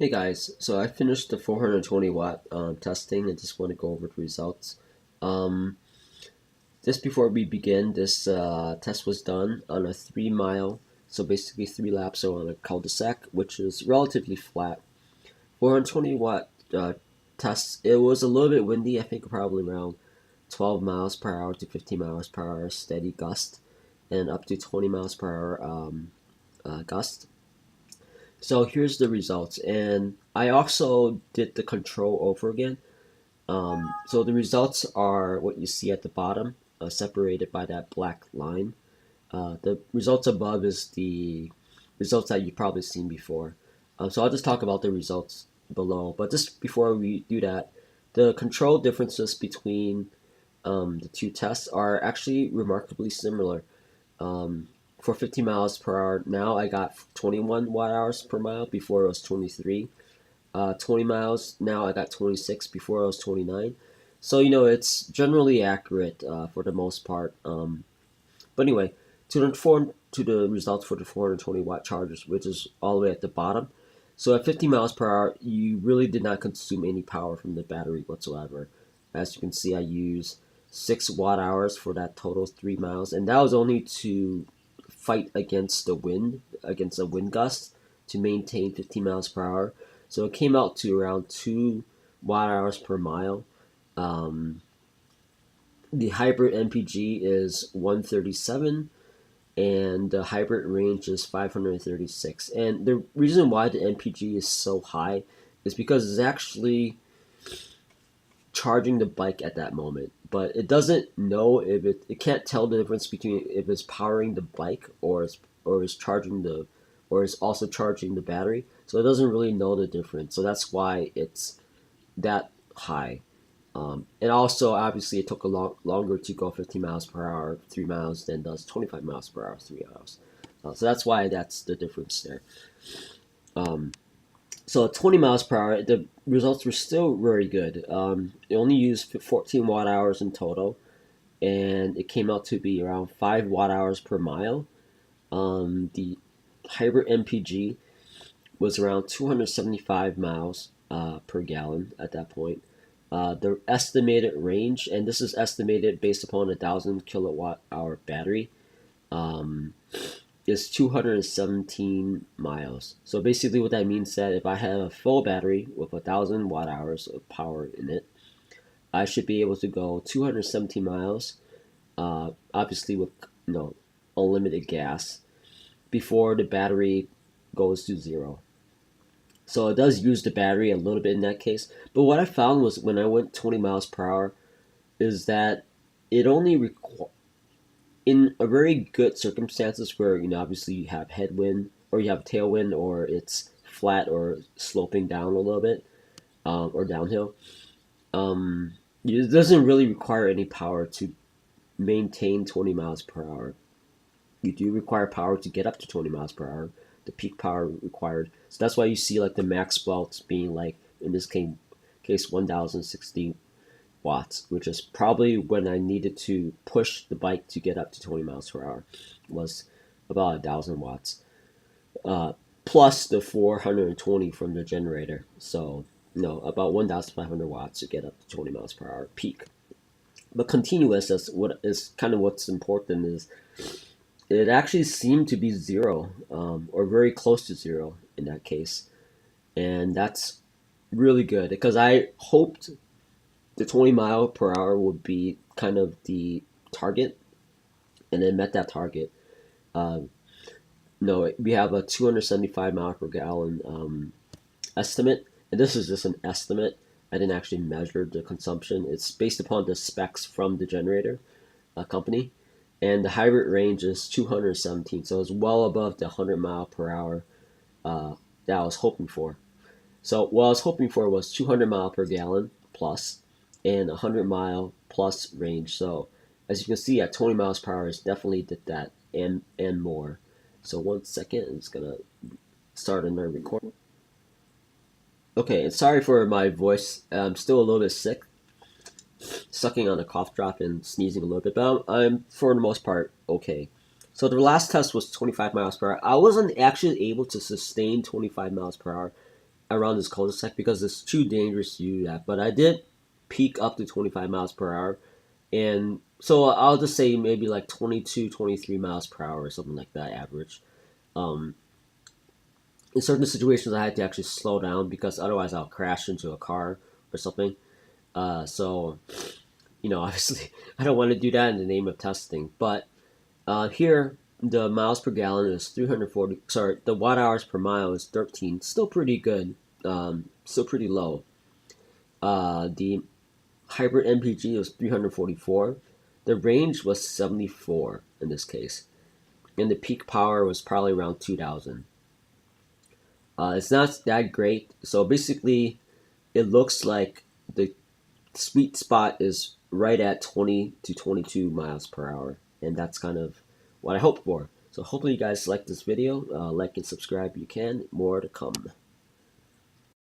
Hey guys, so I finished the 420 watt testing and just want to go over the results. Um, just before we begin, this test was done on a 3 mile, so basically 3 laps on a cul-de-sac, which is relatively flat. 420 watt test, it was a little bit windy, I think probably around 12 miles per hour to 15 miles per hour steady gust, and up to 20 miles per hour gust. So here's the results, and I also did the control over again. So the results are what you see at the bottom, separated by that black line. The results above is the results that you've probably seen before. So I'll just talk about the results below. But just before we do that, the control differences between the two tests are actually remarkably similar. Um, for 50 miles per hour, now I got 21 watt hours per mile. Before it was 23. 20 miles, now I got 26. Before it was 29. So, it's generally accurate for the most part. But anyway, to inform to the results for the 420 watt chargers, which is all the way at the bottom. So at 50 miles per hour, you really did not consume any power from the battery whatsoever. As you can see, I use 6 watt hours for that total 3 miles, and that was only to fight against the wind, against a wind gust, to maintain 50 miles per hour. So it came out to around 2 watt hours per mile. Um, the hybrid MPG is 137, and the hybrid range is 536. And the reason why the MPG is so high is because it's actually charging the bike at that moment, but it doesn't know if it can't tell the difference between if it's powering the bike or is charging the or is also charging the battery. So it doesn't really know the difference. So that's why it's that high. And also, obviously, it took a longer to go 50 miles per hour, 3 miles, than does 25 miles per hour, 3 miles. So that's why that's the difference there. Um, so at 20 miles per hour, the results were still very good. It only used 14 watt hours in total, and it came out to be around 5 watt hours per mile. The hybrid MPG was around 275 miles per gallon at that point. The estimated range, and this is estimated based upon a 1,000 kilowatt hour battery, um, is 217 miles. So basically, what that means is that if I have a full battery with 1,000 watt hours of power in it, I should be able to go 217 miles. Obviously, with unlimited gas before the battery goes to zero. So it does use the battery a little bit in that case. But what I found was when I went 20 miles per hour is that it only in a very good circumstances where obviously you have headwind or you have tailwind or it's flat or sloping down a little bit or downhill. It doesn't really require any power to maintain 20 miles per hour. You do require power to get up to 20 miles per hour, the peak power required. So that's why you see like the max belts being like in this case 1060 watts, which is probably when I needed to push the bike to get up to 20 miles per hour, was about 1,000 watts, uh, plus the 420 from the generator. So about 1,500 watts to get up to 20 miles per hour peak. But continuous, is what is kind of what's important, is it actually seemed to be zero, or very close to zero in that case, and that's really good because I hoped the 20 mile per hour would be kind of the target, and it met that target. Um, no, we have a 275 mile per gallon estimate, and this is just an estimate. I didn't actually measure the consumption. It's based upon the specs from the generator company, and the hybrid range is 217, so it's well above the 100 mile per hour uh, that I was hoping for. So what I was hoping for was 200 mile per gallon plus and 100 mile plus range. So as you can see, at 20 miles per hour, it definitely did that and more. So 1 second, I'm just gonna start another recording. Okay, and sorry for my voice. I'm still a little bit sick, sucking on a cough drop and sneezing a little bit, but I'm for the most part okay. So the last test was 25 miles per hour. I wasn't actually able to sustain 25 miles per hour around this cul-de-sac because it's too dangerous to do that. But I did peak up to 25 miles per hour, and so I'll just say maybe like 22, 23 miles per hour or something like that average. Um, in certain situations, I had to actually slow down because otherwise I'll crash into a car or something. So obviously, I don't want to do that in the name of testing. But here, the miles per gallon is 340. Sorry, the watt hours per mile is 13. Still pretty good. Still pretty low. The hybrid MPG was 344. The range was 74 in this case, and the peak power was probably around 2,000. It's not that great. So basically, it looks like the sweet spot is right at 20 to 22 miles per hour, and that's kind of what I hope for. So hopefully you guys like this video. Like and subscribe if you can. More to come.